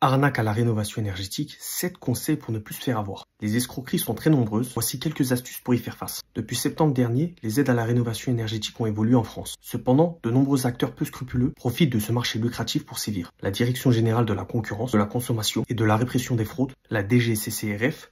Arnaque à la rénovation énergétique, 7 conseils pour ne plus se faire avoir. Les escroqueries sont très nombreuses, voici quelques astuces pour y faire face. Depuis septembre dernier, les aides à la rénovation énergétique ont évolué en France. Cependant, de nombreux acteurs peu scrupuleux profitent de ce marché lucratif pour sévir. La Direction générale de la concurrence, de la consommation et de la répression des fraudes, la DGCCRF,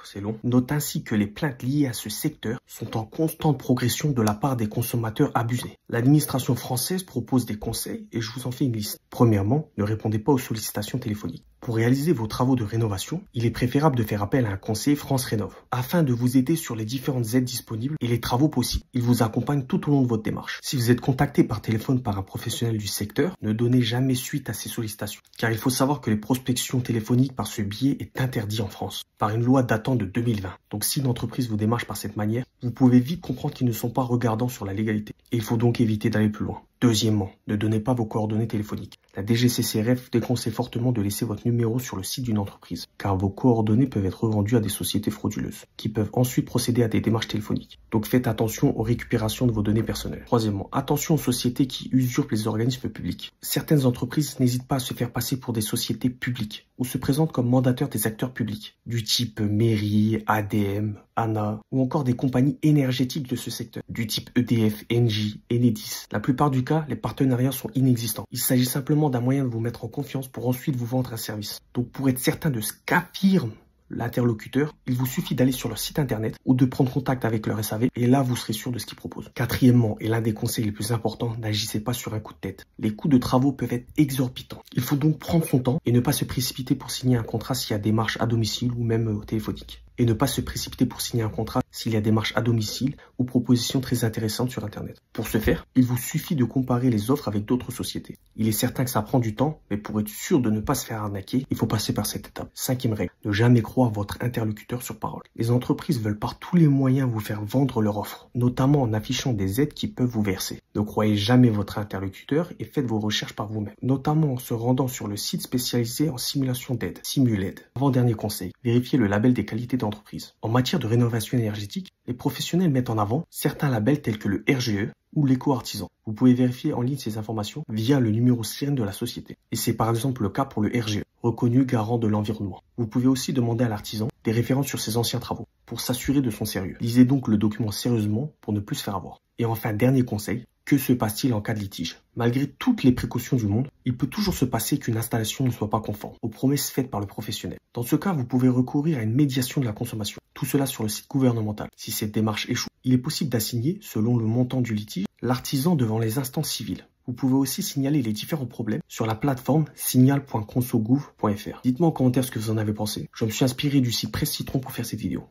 c'est long, note ainsi que les plaintes liées à ce secteur sont en constante progression de la part des consommateurs abusés. L'administration française propose des conseils et je vous en fais une liste. Premièrement, ne répondez pas aux sollicitations téléphoniques. Pour réaliser vos travaux de rénovation, il est préférable de faire appel à un conseiller France Rénov afin de vous aider sur les différentes aides disponibles et les travaux possibles. Il vous accompagne tout au long de votre démarche. Si vous êtes contacté par téléphone par un professionnel du secteur, ne donnez jamais suite à ces sollicitations, car il faut savoir que les prospections téléphoniques par ce biais est interdit en France par une loi datant de 2020. Donc si une entreprise vous démarche par cette manière, vous pouvez vite comprendre qu'ils ne sont pas regardants sur la légalité. Et il faut donc éviter d'aller plus loin. Deuxièmement, ne donnez pas vos coordonnées téléphoniques. La DGCCRF déconseille fortement de laisser votre numéro sur le site d'une entreprise, car vos coordonnées peuvent être revendues à des sociétés frauduleuses, qui peuvent ensuite procéder à des démarches téléphoniques. Donc faites attention aux récupérations de vos données personnelles. Troisièmement, attention aux sociétés qui usurpent les organismes publics. Certaines entreprises n'hésitent pas à se faire passer pour des sociétés publiques, ou se présentent comme mandataires des acteurs publics, du type mairie, ADM, ANA, ou encore des compagnies énergétiques de ce secteur, du type EDF, Engie, Enedis. La plupart du cas, les partenariats sont inexistants. Il s'agit simplement d'un moyen de vous mettre en confiance pour ensuite vous vendre un service. Donc pour être certain de ce qu'affirme l'interlocuteur, il vous suffit d'aller sur leur site internet ou de prendre contact avec leur SAV et là vous serez sûr de ce qu'ils proposent. Quatrièmement, et l'un des conseils les plus importants, n'agissez pas sur un coup de tête. Les coûts de travaux peuvent être exorbitants. Il faut donc prendre son temps et ne pas se précipiter pour signer un contrat s'il y a démarche à domicile ou même téléphonique. Et ne pas se précipiter pour signer un contrat s'il y a démarche à domicile ou propositions très intéressantes sur Internet. Pour ce faire, il vous suffit de comparer les offres avec d'autres sociétés. Il est certain que ça prend du temps, mais pour être sûr de ne pas se faire arnaquer, il faut passer par cette étape. Cinquième règle, ne jamais croire votre interlocuteur sur parole. Les entreprises veulent par tous les moyens vous faire vendre leur offre, notamment en affichant des aides qui peuvent vous verser. Ne croyez jamais votre interlocuteur et faites vos recherches par vous-même, notamment en se rendant sur le site spécialisé en simulation d'aide, Simulaide. Avant-dernier conseil, vérifiez le label des qualités d'entreprise. En matière de rénovation énergétique, les professionnels mettent en avant certains labels tels que le RGE ou l'éco-artisan. Vous pouvez vérifier en ligne ces informations via le numéro SIREN de la société. Et c'est par exemple le cas pour le RGE, reconnu garant de l'environnement. Vous pouvez aussi demander à l'artisan des références sur ses anciens travaux pour s'assurer de son sérieux. Lisez donc le document sérieusement pour ne plus se faire avoir. Et enfin, dernier conseil, que se passe-t-il en cas de litige? Malgré toutes les précautions du monde, il peut toujours se passer qu'une installation ne soit pas conforme aux promesses faites par le professionnel. Dans ce cas, vous pouvez recourir à une médiation de la consommation. Tout cela sur le site gouvernemental. Si cette démarche échoue, il est possible d'assigner, selon le montant du litige, l'artisan devant les instances civiles. Vous pouvez aussi signaler les différents problèmes sur la plateforme signal.consogouv.fr. Dites-moi en commentaire ce que vous en avez pensé. Je me suis inspiré du site Presse Citron pour faire cette vidéo.